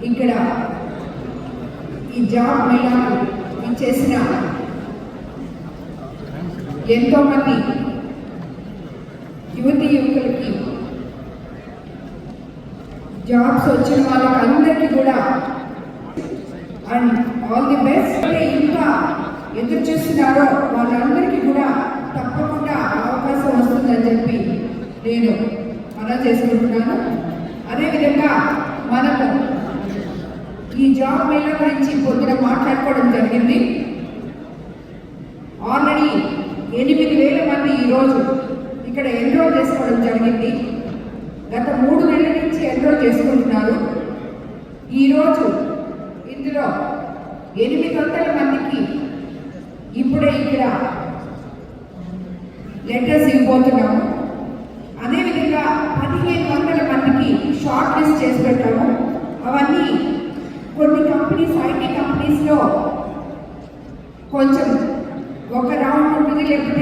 ఇక్కడ ఈ జాబ్ మేళాకు చేసిన ఎంతోమంది యువతి యువకులకి జాబ్స్ వచ్చిన వాళ్ళకందరికీ కూడా అండ్ ఆల్ ది బెస్ట్. ఇంకా ఎదురు చూస్తున్నారో వాళ్ళందరికీ కూడా తప్పకుండా అవకాశం వస్తుందని చెప్పి నేను మనం చేసుకుంటున్నాను. అదేవిధంగా మనము ఈ జాబ్ మేళా గురించి పొద్దున మాట్లాడుకోవడం జరిగింది. ఆల్రెడీ 8,000 మంది ఈరోజు ఇక్కడ ఎన్రోల్ చేసుకోవడం జరిగింది. గత 3 నెలల నుంచి ఎన్రోల్ చేసుకుంటున్నారు. ఈరోజు ఇందులో 800 మందికి ఇప్పుడే ఇక్కడ లెటర్స్ ఇవ్వబోతున్నాము. అదేవిధంగా 1,500 మందికి షార్ట్ లిస్ట్ చేసి పెట్టాము. అవన్నీ కొన్ని కంపెనీస్, ఐటీ కంపెనీస్లో కొంచెం ఒక రౌండ్ ఉంటుంది, లేకపోతే